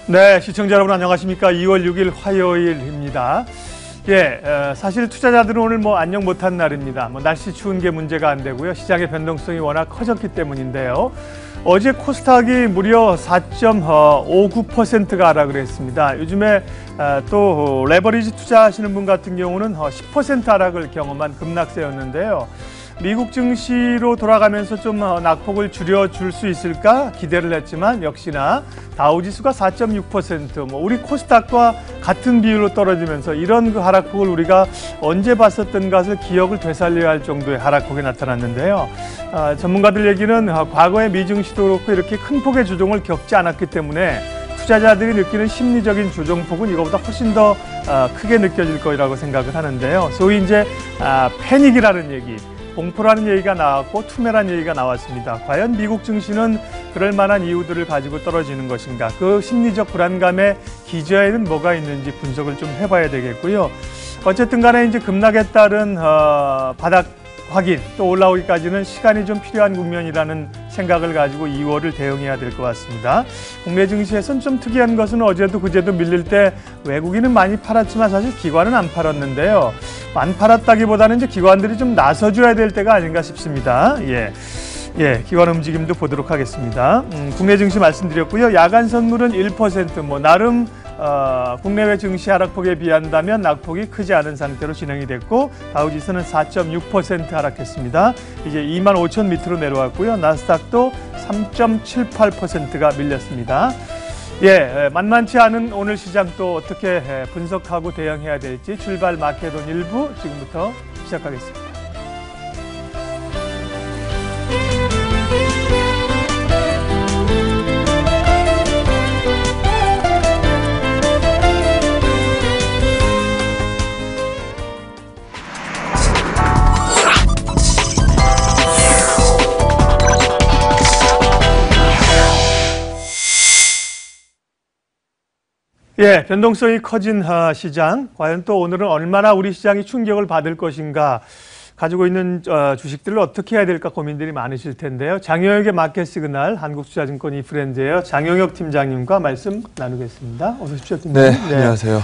네, 시청자 여러분 안녕하십니까? 2월 6일 화요일입니다. 사실 투자자들은 오늘 안녕 못한 날입니다. 날씨 추운 게 문제가 안 되고요. 시장의 변동성이 워낙 커졌기 때문인데요. 어제 코스닥이 무려 4.59%가 하락을 했습니다. 요즘에 또 레버리지 투자하시는 분 같은 경우는 10% 하락을 경험한 급락세였는데요. 미국 증시로 돌아가면서 좀 낙폭을 줄여줄 수 있을까 기대를 했지만 역시나 다우지수가 4.6%, 우리 코스닥과 같은 비율로 떨어지면서 이런 그 하락폭을 우리가 언제 봤었던 것을 기억을 되살려야 할 정도의 하락폭이 나타났는데요. 전문가들 얘기는 과거의 미증시도 그렇고 이렇게 큰 폭의 조정을 겪지 않았기 때문에 투자자들이 느끼는 심리적인 조정폭은 이거보다 훨씬 더 크게 느껴질 거라고 생각을 하는데요. 소위 이제 패닉이라는 얘기, 공포라는 얘기가 나왔고 투매라는 얘기가 나왔습니다. 과연 미국 증시는 그럴 만한 이유들을 가지고 떨어지는 것인가? 그 심리적 불안감의 기저에는 뭐가 있는지 분석을 좀 해봐야 되겠고요. 어쨌든 간에 이제 급락에 따른 바닥 확인 또 올라오기까지는 시간이 좀 필요한 국면이라는 생각을 가지고 2월을 대응해야 될 것 같습니다. 국내 증시에서는 좀 특이한 것은 어제도 그제도 밀릴 때 외국인은 많이 팔았지만 사실 기관은 안 팔았는데요. 안 팔았다기보다는 이제 기관들이 좀 나서줘야 될 때가 아닌가 싶습니다. 기관 움직임도 보도록 하겠습니다. 국내 증시 말씀드렸고요. 야간 선물은 1%, 나름 국내외 증시 하락폭에 비한다면 낙폭이 크지 않은 상태로 진행이 됐고 다우지수는 4.6% 하락했습니다. 이제 25,000 밑으로 내려왔고요. 나스닥도 3.78%가 밀렸습니다. 만만치 않은 오늘 시장 또 어떻게 분석하고 대응해야 될지 출발 마케론 1부 지금부터 시작하겠습니다. 변동성이 커진 시장, 과연 또 오늘은 얼마나 우리 시장이 충격을 받을 것인가, 가지고 있는 주식들을 어떻게 해야 될까 고민들이 많으실 텐데요. 장영혁의 마켓 시그널, 한국투자증권 이프렌드예요. 장영혁 팀장님과 말씀 나누겠습니다. 어서 오십시오, 팀장님. 네, 안녕하세요.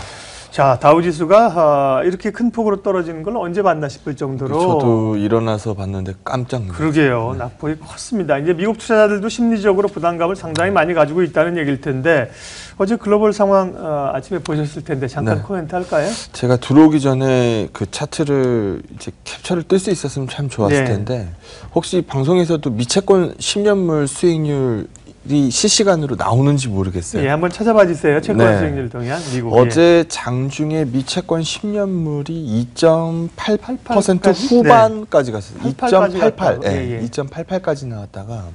자, 다우지수가 이렇게 큰 폭으로 떨어지는 걸 언제 봤나 싶을 정도로. 저도 일어나서 봤는데 깜짝 놀랐어요. 그러게요. 낙폭이 컸습니다. 이제 미국 투자자들도 심리적으로 부담감을 상당히 많이 가지고 있다는 얘기일 텐데 어제 글로벌 상황 아침에 보셨을 텐데 잠깐 코멘트 할까요? 제가 들어오기 전에 그 차트를 이제 캡처를 뜰 수 있었으면 참 좋았을 텐데 혹시 방송에서도 미채권 10년물 수익률 이 실시간으로 나오는지 모르겠어요. 한번 찾아봐 주세요. 채권 수익률 동향 미국. 어제 장중에 미채권 10년물이 2.88% 후반까지 갔어요. 2.88, 2.88까지 나왔다가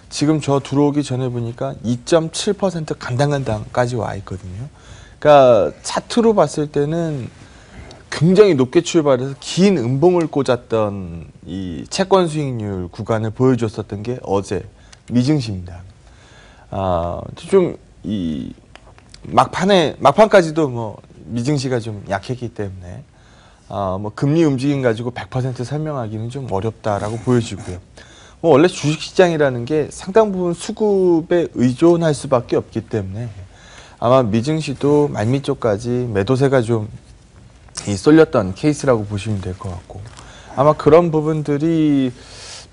지금 저 들어오기 전에 보니까 2.7% 간당간당까지 와 있거든요. 그러니까 차트로 봤을 때는 굉장히 높게 출발해서 긴 음봉을 꽂았던 이 채권 수익률 구간을 보여줬었던 게 어제 미증시입니다. 좀 이 막판까지도 미증시가 좀 약했기 때문에 금리 움직임 가지고 100% 설명하기는 좀 어렵다라고 보여지고요. 원래 주식시장이라는 게 상당 부분 수급에 의존할 수밖에 없기 때문에 아마 미증시도 말미 쪽까지 매도세가 좀 쏠렸던 케이스라고 보시면 될 것 같고 아마 그런 부분들이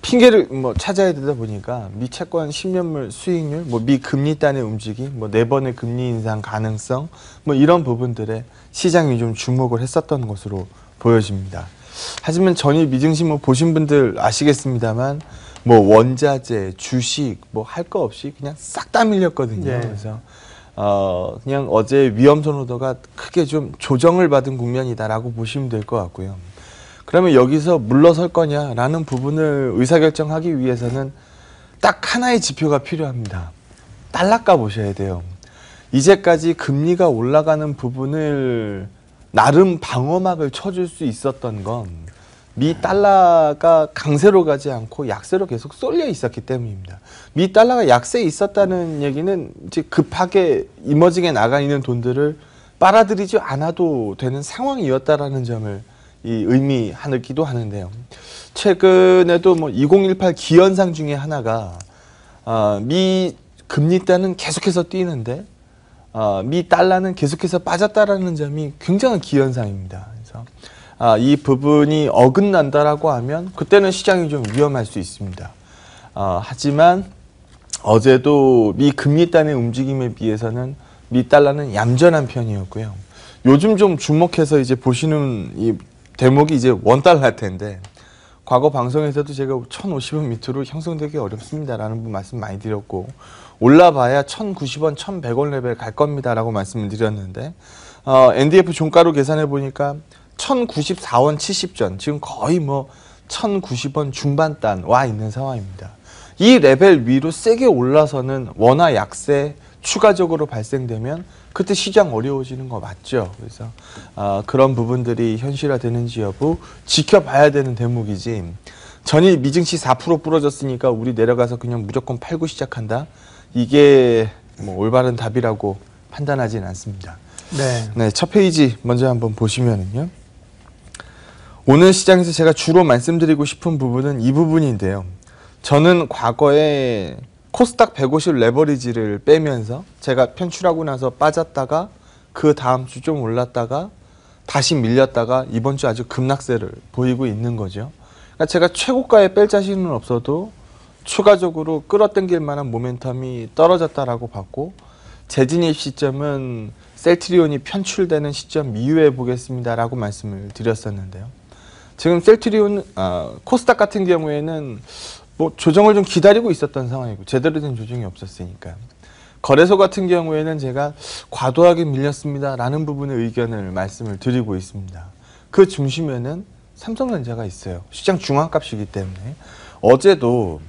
핑계를 찾아야 되다 보니까 미 채권 10년물 수익률, 미 금리단의 움직임, 4번의 금리 인상 가능성, 이런 부분들에 시장이 좀 주목을 했었던 것으로 보여집니다. 하지만 전일 미증시 보신 분들 아시겠습니다만 원자재, 주식 할 거 없이 그냥 싹 다 밀렸거든요. 그래서 그냥 어제 위험 선호도가 크게 좀 조정을 받은 국면이다라고 보시면 될 것 같고요. 그러면 여기서 물러설 거냐라는 부분을 의사결정하기 위해서는 딱 하나의 지표가 필요합니다. 달러가 보셔야 돼요. 이제까지 금리가 올라가는 부분을 나름 방어막을 쳐줄 수 있었던 건 미 달러가 강세로 가지 않고 약세로 계속 쏠려 있었기 때문입니다. 미 달러가 약세에 있었다는 얘기는 이제 급하게 이머징에 나가 있는 돈들을 빨아들이지 않아도 되는 상황이었다라는 점을 의미하기도 하는데요. 최근에도 2018 기현상 중에 하나가 미 금리단은 계속해서 뛰는데 미 달러는 계속해서 빠졌다라는 점이 굉장히 기현상입니다. 그래서 이 부분이 어긋난다라고 하면 그때는 시장이 좀 위험할 수 있습니다. 하지만 어제도 미 금리단의 움직임에 비해서는 미 달러는 얌전한 편이었고요. 요즘 좀 주목해서 이제 보시는 이 대목이 이제 원달러일 텐데, 과거 방송에서도 제가 1,050원 밑으로 형성되기 어렵습니다라는 분 말씀 많이 드렸고, 올라봐야 1,090원, 1,100원 레벨 갈 겁니다라고 말씀을 드렸는데, NDF 종가로 계산해 보니까 1,094원 70전, 지금 거의 뭐 1,090원 중반단 와 있는 상황입니다. 이 레벨 위로 세게 올라서는 원화 약세 추가적으로 발생되면 그때 시장 어려워지는 거 맞죠. 그래서 그런 부분들이 현실화되는지 여부 지켜봐야 되는 대목이지, 전일 미증시 4% 부러졌으니까 우리 내려가서 그냥 무조건 팔고 시작한다, 이게 뭐 올바른 답이라고 판단하진 않습니다. 네, 첫 페이지 먼저 한번 보시면은요, 오늘 시장에서 제가 주로 말씀드리고 싶은 부분은 이 부분인데요. 저는 과거에 코스닥 150 레버리지를 빼면서 제가 편출하고 나서 빠졌다가 그 다음 주 좀 올랐다가 다시 밀렸다가 이번 주 아주 급락세를 보이고 있는 거죠. 그러니까 제가 최고가에 뺄 자신은 없어도 추가적으로 끌어당길 만한 모멘텀이 떨어졌다라고 봤고, 재진입 시점은 셀트리온이 편출되는 시점 이후에 보겠습니다라고 말씀을 드렸었는데요. 지금 셀트리온, 코스닥 같은 경우에는 뭐 조정을 좀 기다리고 있었던 상황이고 제대로 된 조정이 없었으니까, 거래소 같은 경우에는 제가 과도하게 밀렸습니다라는 부분의 의견을 말씀을 드리고 있습니다. 그 중심에는 삼성전자가 있어요. 시장 중앙값이기 때문에. 어제도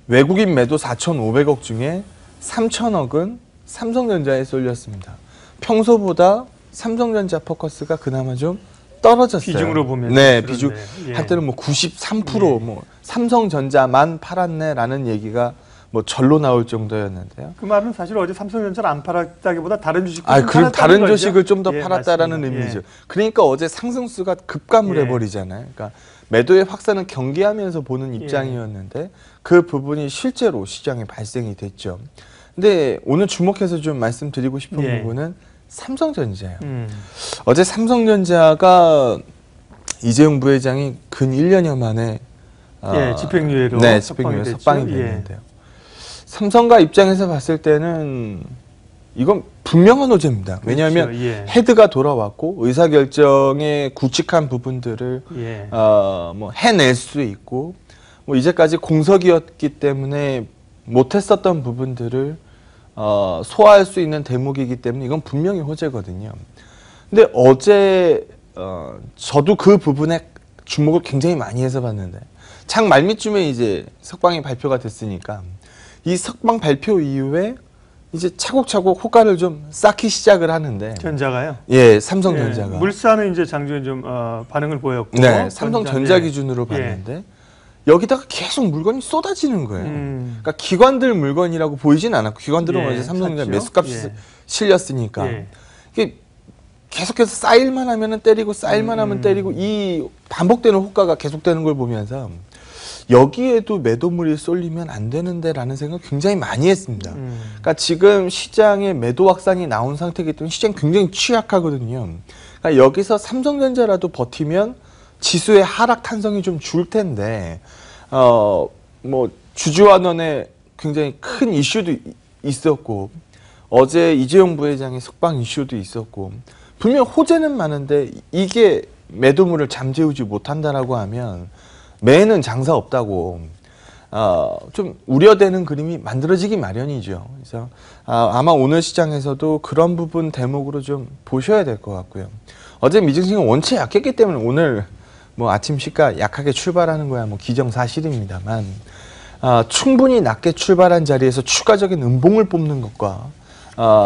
외국인 매도 4,500억 중에 3,000억은 삼성전자에 쏠렸습니다. 평소보다 삼성전자 포커스가 그나마 좀 떨어졌어요. 비중으로 보면. 네, 비중. 예. 한때는 뭐 93%, 뭐 삼성전자만 팔았네라는 얘기가 뭐 절로 나올 정도였는데요. 그 말은 사실 어제 삼성전자를 안 팔았다기보다 다른 주식을 그럼 다른 주식을 좀 더 팔았다라는 맞습니다. 의미죠. 그러니까 어제 상승수가 급감을 해버리잖아요. 그러니까 매도의 확산을 경계하면서 보는 입장이었는데 그 부분이 실제로 시장에 발생이 됐죠. 근데 오늘 주목해서 좀 말씀드리고 싶은 부분은 삼성전자예요. 어제 삼성전자가 이재용 부회장이 근 1년여 만에 집행유예로 집행유예 석방이 됐는데요. 삼성가 입장에서 봤을 때는 이건 분명한 호재입니다. 왜냐하면 헤드가 돌아왔고 의사결정에 굵직한 부분들을 뭐 해낼 수 있고, 뭐 이제까지 공석이었기 때문에 못했었던 부분들을 소화할 수 있는 대목이기 때문에 이건 분명히 호재거든요. 근데 어제 저도 그 부분에 주목을 굉장히 많이 해서 봤는데, 장 말미쯤에 이제 석방이 발표가 됐으니까 이 석방 발표 이후에 이제 차곡차곡 호가를 좀 쌓기 시작을 하는데, 전자가요? 예, 삼성전자가. 물산은 이제 장중에 좀 반응을 보였고, 네, 삼성전자 기준으로 봤는데 여기다가 계속 물건이 쏟아지는 거예요. 그러니까 기관들 물건이라고 보이진 않았고, 기관들은 어제 삼성전자 매수값이 실렸으니까 이게 계속해서 쌓일만 하면은 때리고 쌓일만 하면 때리고, 이 반복되는 호가가 계속되는 걸 보면서 여기에도 매도물이 쏠리면 안 되는데 라는 생각을 굉장히 많이 했습니다. 그러니까 지금 시장에 매도 확산이 나온 상태이기 때문에 시장이 굉장히 취약하거든요. 그러니까 여기서 삼성전자라도 버티면 지수의 하락 탄성이 좀 줄 텐데, 뭐 주주환원에 굉장히 큰 이슈도 있었고, 어제 이재용 부회장의 석방 이슈도 있었고, 분명 호재는 많은데 이게 매도물을 잠재우지 못한다라고 하면 매는 장사 없다고 좀 우려되는 그림이 만들어지기 마련이죠. 그래서 아마 오늘 시장에서도 그런 부분 대목으로 좀 보셔야 될 것 같고요. 어제 미증시가 원체 약했기 때문에 오늘 뭐 아침 시가 약하게 출발하는 거야 뭐 기정사실입니다만, 충분히 낮게 출발한 자리에서 추가적인 음봉을 뽑는 것과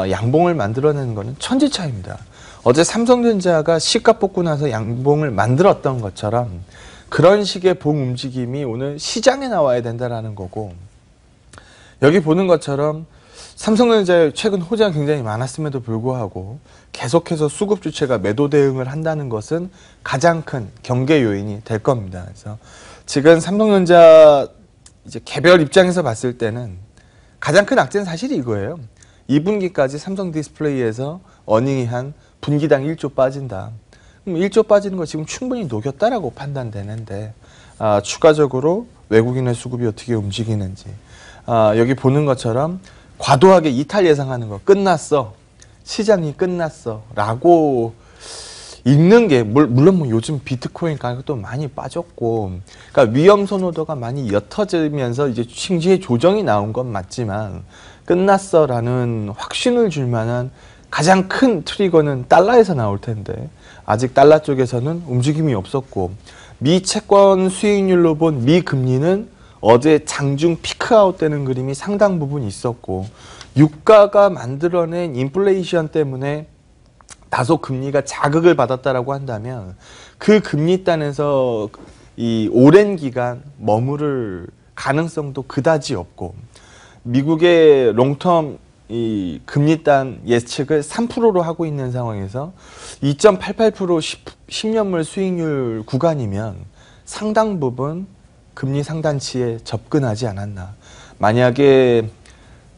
양봉을 만들어내는 것은 천지차이입니다. 어제 삼성전자가 시가 뽑고 나서 양봉을 만들었던 것처럼 그런 식의 봉 움직임이 오늘 시장에 나와야 된다라는 거고, 여기 보는 것처럼 삼성전자의 최근 호재가 굉장히 많았음에도 불구하고 계속해서 수급 주체가 매도 대응을 한다는 것은 가장 큰 경계 요인이 될 겁니다. 그래서 지금 삼성전자 이제 개별 입장에서 봤을 때는 가장 큰 악재는 사실 이거예요. 2분기까지 삼성 디스플레이에서 어닝이 한 분기당 1조 빠진다. 그럼 1조 빠지는 거 지금 충분히 녹였다라고 판단되는데 추가적으로 외국인의 수급이 어떻게 움직이는지 여기 보는 것처럼 과도하게 이탈 예상하는 거 끝났어. 시장이 끝났어. 라고 읽는 게 물론 뭐 요즘 비트코인 가격도 많이 빠졌고 그러니까 위험 선호도가 많이 옅어지면서 이제 심지에 조정이 나온 건 맞지만 끝났어라는 확신을 줄 만한 가장 큰 트리거는 달러에서 나올 텐데 아직 달러 쪽에서는 움직임이 없었고 미 채권 수익률로 본 미 금리는 어제 장중 피크아웃 되는 그림이 상당 부분 있었고 유가가 만들어낸 인플레이션 때문에 다소 금리가 자극을 받았다라고 한다면 그 금리단에서 이 오랜 기간 머무를 가능성도 그다지 없고 미국의 롱텀 이 금리단 예측을 3%로 하고 있는 상황에서 2.88% 10년물 수익률 구간이면 상당 부분 금리 상단치에 접근하지 않았나. 만약에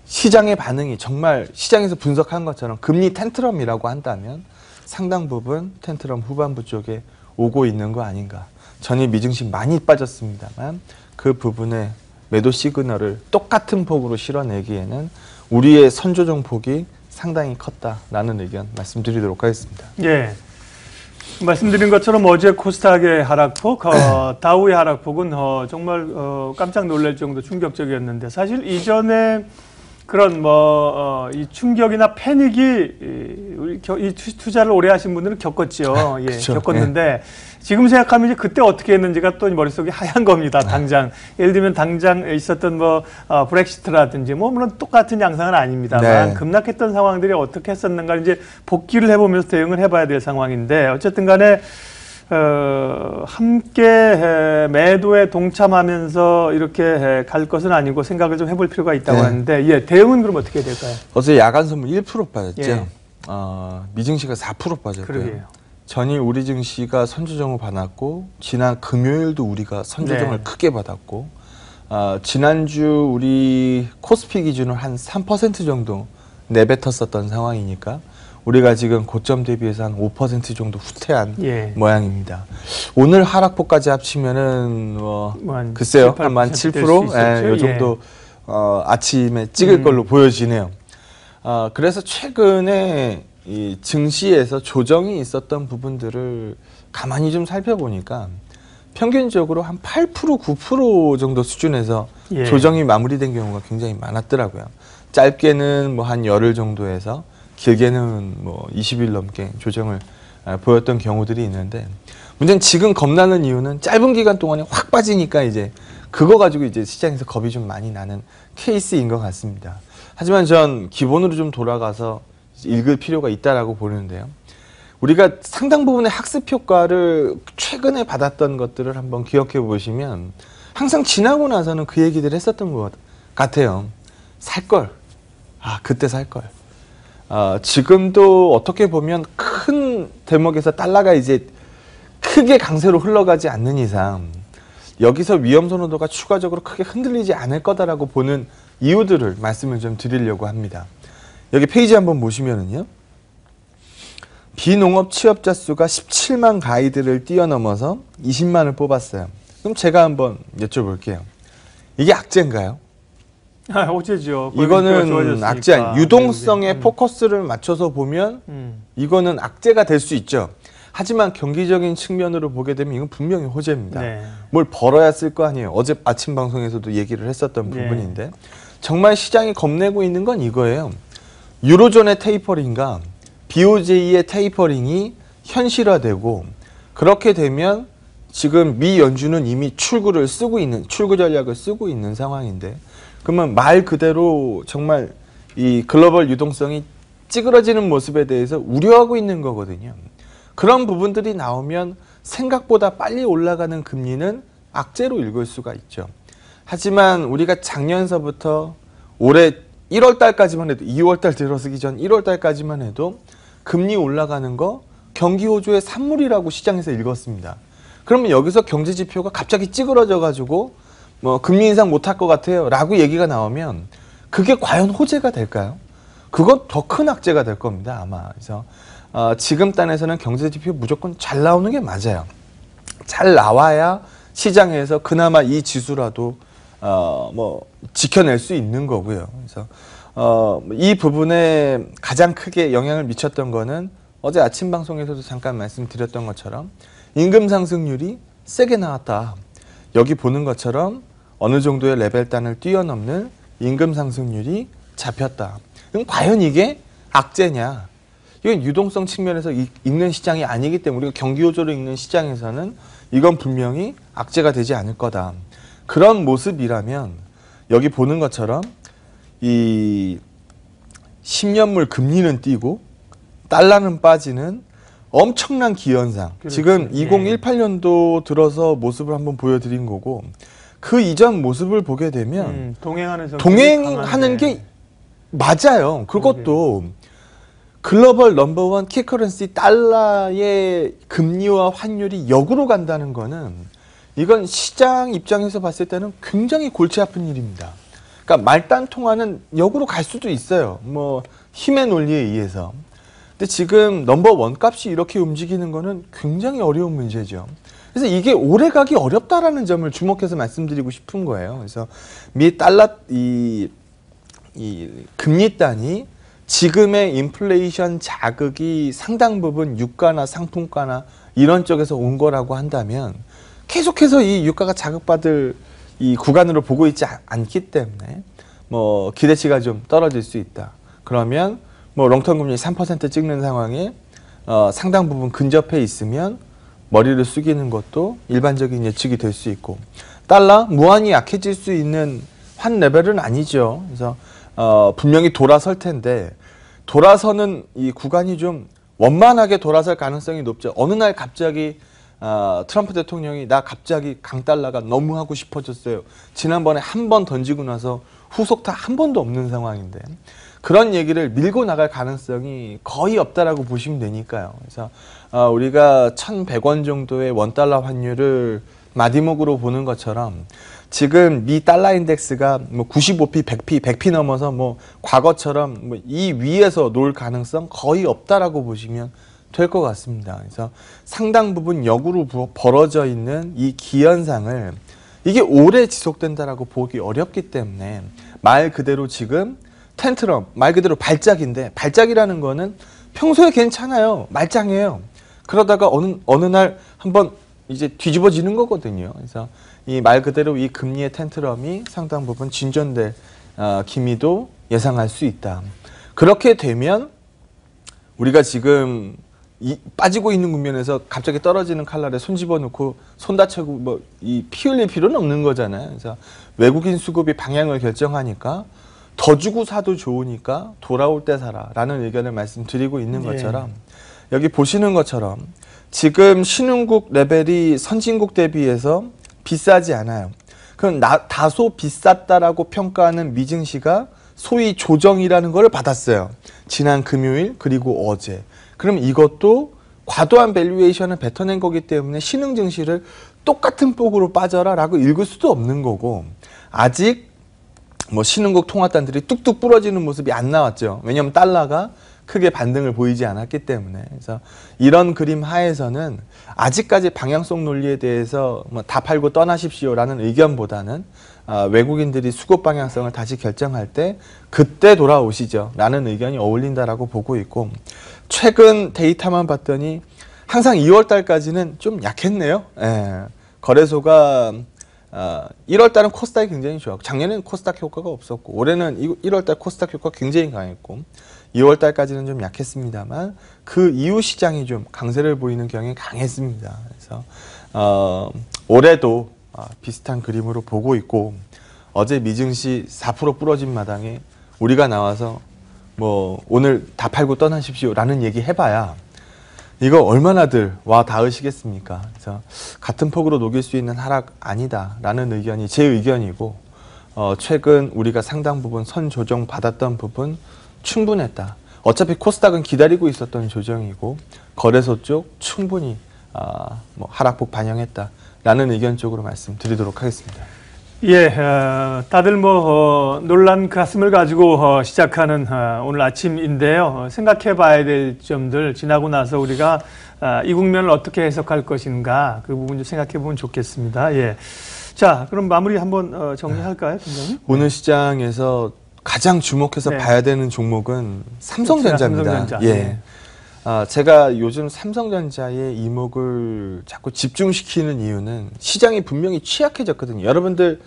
시장의 반응이 정말 시장에서 분석한 것처럼 금리 텐트럼이라고 한다면 상당 부분 텐트럼 후반부 쪽에 오고 있는 거 아닌가. 전일 미증시 많이 빠졌습니다만 그 부분에 매도 시그널을 똑같은 폭으로 실어내기에는 우리의 선조정 폭이 상당히 컸다라는 의견 말씀드리도록 하겠습니다. 예. 말씀드린 것처럼 어제 코스닥의 하락폭, 다우의 하락폭은 정말 깜짝 놀랄 정도 충격적이었는데 사실 이전에 그런 이 충격이나 패닉이 이 투자를 오래 하신 분들은 겪었죠. 예, 그쵸, 겪었는데 예. 지금 생각하면 이제 그때 어떻게 했는지가 또 머릿속이 하얀 겁니다. 당장 예를 들면 당장 있었던 브렉시트라든지 물론 똑같은 양상은 아닙니다만 네. 급락했던 상황들이 어떻게 했었는가 이제 복기를 해보면서 대응을 해봐야 될 상황인데 어쨌든간에 함께 매도에 동참하면서 이렇게 갈 것은 아니고 생각을 좀 해볼 필요가 있다고 하는데 예, 대응은 그럼 어떻게 해야 될까요? 어제 야간 선물 1% 빠졌죠. 예. 미증시가 4% 빠졌고요. 그러게요. 전일 우리 증시가 선조정을 받았고 지난 금요일도 우리가 선조정을 네. 크게 받았고 지난주 우리 코스피 기준으로 한 3% 정도 내뱉었었던 상황이니까 우리가 지금 고점 대비해서 한 5% 정도 후퇴한 예. 모양입니다. 오늘 하락폭까지 합치면은 글쎄요, 한 7%? 예, 이 정도 아침에 찍을 걸로 보여지네요. 그래서 최근에 이 증시에서 조정이 있었던 부분들을 가만히 좀 살펴보니까 평균적으로 한 8%, 9% 정도 수준에서 예. 조정이 마무리된 경우가 굉장히 많았더라고요. 짧게는 한 열흘 정도에서 길게는 20일 넘게 조정을 보였던 경우들이 있는데 문제는 지금 겁나는 이유는 짧은 기간 동안에 확 빠지니까 이제 그거 가지고 이제 시장에서 겁이 좀 많이 나는 케이스인 것 같습니다. 하지만 전 기본으로 좀 돌아가서 읽을 필요가 있다라고 보는데요. 우리가 상당 부분의 학습 효과를 최근에 받았던 것들을 한번 기억해 보시면 항상 지나고 나서는 그 얘기들을 했었던 것 같아요. 살걸. 그때 살걸. 지금도 어떻게 보면 큰 대목에서 달러가 이제 크게 강세로 흘러가지 않는 이상 여기서 위험 선호도가 추가적으로 크게 흔들리지 않을 거다라고 보는 이유들을 말씀을 좀 드리려고 합니다. 여기 페이지 한번 보시면은요. 비농업 취업자 수가 17만 가이드를 뛰어넘어서 20만을 뽑았어요. 그럼 제가 한번 여쭤볼게요. 이게 악재인가요? 어제죠. 이거는 악재 아니 유동성에 포커스를 맞춰서 보면 이거는 악재가 될 수 있죠. 하지만 경기적인 측면으로 보게 되면 이건 분명히 호재입니다. 네. 뭘 벌어야 쓸 거 아니에요. 어제 아침 방송에서도 얘기를 했었던 부분인데 정말 시장이 겁내고 있는 건 이거예요. 유로존의 테이퍼링과 BOJ의 테이퍼링이 현실화되고 그렇게 되면 지금 미 연준은 이미 출구 전략을 쓰고 있는 상황인데 그러면 말 그대로 정말 이 글로벌 유동성이 찌그러지는 모습에 대해서 우려하고 있는 거거든요. 그런 부분들이 나오면 생각보다 빨리 올라가는 금리는 악재로 읽을 수가 있죠. 하지만 우리가 작년서부터 올해 1월 달까지만 해도 2월 달 들어서기 전 1월 달까지만 해도 금리 올라가는 거 경기 호조의 산물이라고 시장에서 읽었습니다. 그러면 여기서 경제 지표가 갑자기 찌그러져 가지고 금리 인상 못할 것 같아요 라고 얘기가 나오면 그게 과연 호재가 될까요? 그건 더 큰 악재가 될 겁니다, 아마. 그래서 지금 단에서는 경제지표 무조건 잘 나오는 게 맞아요. 잘 나와야 시장에서 그나마 이 지수라도 뭐 지켜낼 수 있는 거고요. 그래서 이 부분에 가장 크게 영향을 미쳤던 거는 어제 아침 방송에서도 잠깐 말씀드렸던 것처럼 임금 상승률이 세게 나왔다. 여기 보는 것처럼 어느 정도의 레벨단을 뛰어넘는 임금 상승률이 잡혔다. 그럼 과연 이게 악재냐? 이건 유동성 측면에서 읽는 시장이 아니기 때문에 우리가 경기호조로 읽는 시장에서는 이건 분명히 악재가 되지 않을 거다. 그런 모습이라면 여기 보는 것처럼 이 10년물 금리는 뛰고 달러는 빠지는 엄청난 기현상. 그렇죠. 지금 2018년도 들어서 모습을 한번 보여드린 거고 그 이전 모습을 보게 되면 동행하는 게 맞아요. 그것도 글로벌 넘버원 키커런시 달러의 금리와 환율이 역으로 간다는 거는 이건 시장 입장에서 봤을 때는 굉장히 골치 아픈 일입니다. 그러니까 말단 통화는 역으로 갈 수도 있어요. 뭐 힘의 논리에 의해서. 근데 지금 넘버원 값이 이렇게 움직이는 거는 굉장히 어려운 문제죠. 그래서 이게 오래 가기 어렵다라는 점을 주목해서 말씀드리고 싶은 거예요. 그래서 미 달러 이 금리단이 지금의 인플레이션 자극이 상당 부분 유가나 상품가나 이런 쪽에서 온 거라고 한다면 계속해서 이 유가가 자극받을 이 구간으로 보고 있지 않기 때문에 뭐 기대치가 좀 떨어질 수 있다. 그러면 뭐 롱텀 금리 3% 찍는 상황에 상당 부분 근접해 있으면 머리를 숙이는 것도 일반적인 예측이 될 수 있고 달러 무한히 약해질 수 있는 환 레벨은 아니죠. 그래서 분명히 돌아설 텐데 돌아서는 이 구간이 좀 원만하게 돌아설 가능성이 높죠. 어느 날 갑자기 트럼프 대통령이 나 갑자기 강달러가 너무 하고 싶어졌어요. 지난번에 한 번 던지고 나서 후속타 한 번도 없는 상황인데 그런 얘기를 밀고 나갈 가능성이 거의 없다라고 보시면 되니까요. 그래서 우리가 1,100원 정도의 원달러 환율을 마디목으로 보는 것처럼 지금 미 달러 인덱스가 뭐 95p, 100p 넘어서 뭐 과거처럼 뭐 이 위에서 놀 가능성 거의 없다라고 보시면 될 것 같습니다. 그래서 상당 부분 역으로 벌어져 있는 이 기현상을 이게 오래 지속된다라고 보기 어렵기 때문에 말 그대로 지금 텐트럼, 말 그대로 발작인데 발작이라는 거는 평소에 괜찮아요. 말짱해요. 그러다가 어느 날 한번 이제 뒤집어지는 거거든요. 그래서 이 말 그대로 이 금리의 텐트럼이 상당 부분 진전될 기미도 예상할 수 있다. 그렇게 되면 우리가 지금 빠지고 있는 국면에서 갑자기 떨어지는 칼날에 손 집어넣고 손 다치고 뭐 피 흘릴 필요는 없는 거잖아요. 그래서 외국인 수급이 방향을 결정하니까 더 주고 사도 좋으니까 돌아올 때 사라라는 의견을 말씀드리고 있는 것처럼 여기 보시는 것처럼 지금 신흥국 레벨이 선진국 대비해서 비싸지 않아요. 그럼 다소 비쌌다라고 평가하는 미증시가 소위 조정이라는 걸 받았어요. 지난 금요일 그리고 어제. 그럼 이것도 과도한 밸류에이션을 뱉어낸 거기 때문에 신흥 증시를 똑같은 폭으로 빠져라라고 읽을 수도 없는 거고 아직 뭐 신흥국 통화단들이 뚝뚝 부러지는 모습이 안 나왔죠. 왜냐하면 달러가 크게 반등을 보이지 않았기 때문에. 그래서 이런 그림 하에서는 아직까지 방향성 논리에 대해서 뭐 다 팔고 떠나십시오라는 의견보다는 외국인들이 수급 방향성을 다시 결정할 때 그때 돌아오시죠 라는 의견이 어울린다라고 보고 있고 최근 데이터만 봤더니 항상 2월 달까지는 좀 약했네요. 거래소가 1월 달은 코스닥이 굉장히 좋았고 작년에는 코스닥 효과가 없었고 올해는 1월 달 코스닥 효과가 굉장히 강했고 2월 달까지는 좀 약했습니다만 그 이후 시장이 좀 강세를 보이는 경향이 강했습니다. 그래서 올해도 비슷한 그림으로 보고 있고 어제 미증시 4% 부러진 마당에 우리가 나와서 뭐 오늘 다 팔고 떠나십시오라는 얘기 해봐야 이거 얼마나들 와 닿으시겠습니까? 그래서 같은 폭으로 녹일 수 있는 하락 아니다라는 의견이 제 의견이고 최근 우리가 상당 부분 선 조정 받았던 부분 충분했다. 어차피 코스닥은 기다리고 있었던 조정이고 거래소 쪽 충분히 뭐 하락폭 반영했다라는 의견 쪽으로 말씀드리도록 하겠습니다. 예, 다들 놀란 가슴을 가지고 시작하는 오늘 아침인데요. 생각해 봐야 될 점들, 지나고 나서 우리가 이 국면을 어떻게 해석할 것인가, 그 부분 좀 생각해 보면 좋겠습니다. 예. 자, 그럼 마무리 한번 정리할까요, 팀장님? 오늘 시장에서 가장 주목해서 네. 봐야 되는 종목은 삼성전자입니다. 삼성전자. 예. 네. 제가 요즘 삼성전자의 이목을 자꾸 집중시키는 이유는 시장이 분명히 취약해졌거든요. 여러분들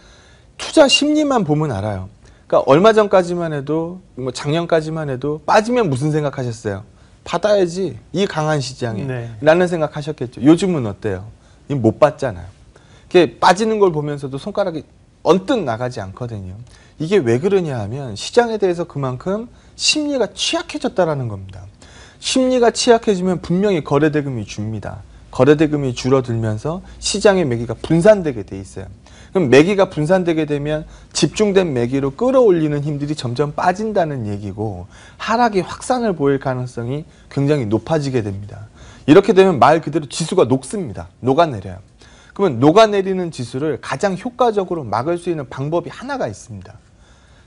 투자 심리만 보면 알아요. 그러니까 얼마 전까지만 해도, 뭐 작년까지만 해도 빠지면 무슨 생각하셨어요? 받아야지, 이 강한 시장에. 네. 라는 생각하셨겠죠. 요즘은 어때요? 못 받잖아요. 이게 빠지는 걸 보면서도 손가락이 언뜻 나가지 않거든요. 이게 왜 그러냐 하면 시장에 대해서 그만큼 심리가 취약해졌다라는 겁니다. 심리가 취약해지면 분명히 거래대금이 줍니다. 거래대금이 줄어들면서 시장의 매기가 분산되게 돼 있어요. 그럼 매기가 분산되게 되면 집중된 매기로 끌어올리는 힘들이 점점 빠진다는 얘기고 하락이 확산을 보일 가능성이 굉장히 높아지게 됩니다. 이렇게 되면 말 그대로 지수가 녹습니다. 녹아내려요. 그러면 녹아내리는 지수를 가장 효과적으로 막을 수 있는 방법이 하나가 있습니다.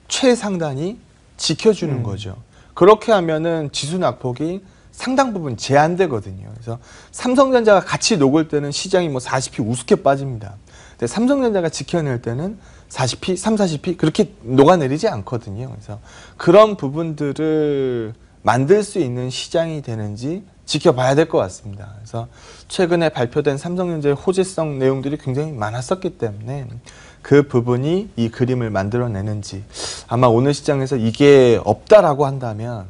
최상단이 지켜주는 거죠. 그렇게 하면은 지수 낙폭이 상당 부분 제한되거든요. 그래서 삼성전자가 같이 녹을 때는 시장이 뭐 40p 우습게 빠집니다. 근데 삼성전자가 지켜낼 때는 40p, 40p 그렇게 녹아내리지 않거든요. 그래서 그런 부분들을 만들 수 있는 시장이 되는지 지켜봐야 될 것 같습니다. 그래서 최근에 발표된 삼성전자의 호재성 내용들이 굉장히 많았었기 때문에 그 부분이 이 그림을 만들어내는지, 아마 오늘 시장에서 이게 없다라고 한다면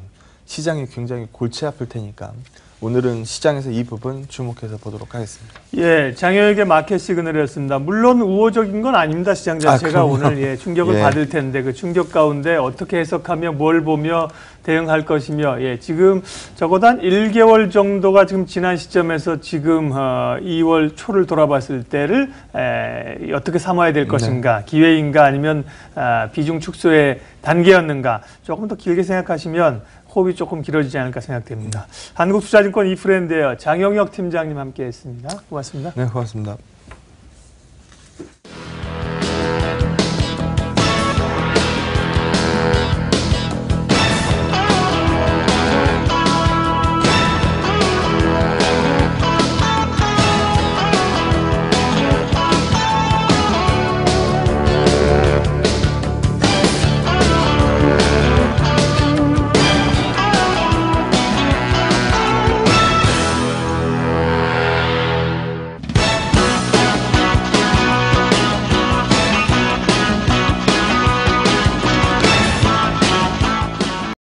시장이 굉장히 골치 아플 테니까 오늘은 시장에서 이 부분 주목해서 보도록 하겠습니다. 예, 장효에게 마켓 시그널이었습니다. 물론 우호적인 건 아닙니다. 시장 자체가 오늘 충격을 받을 텐데 그 충격 가운데 어떻게 해석하며 뭘 보며 대응할 것이며, 지금 적어도 한 1개월 정도가 지금 지난 시점에서 지금 2월 초를 돌아봤을 때를 어떻게 삼아야 될 것인가, 기회인가 아니면 비중 축소의 단계였는가, 조금 더 길게 생각하시면 호흡이 조금 길어지지 않을까 생각됩니다. 한국투자증권 이프랜드의 장영혁 팀장님 함께했습니다. 고맙습니다. 네, 고맙습니다.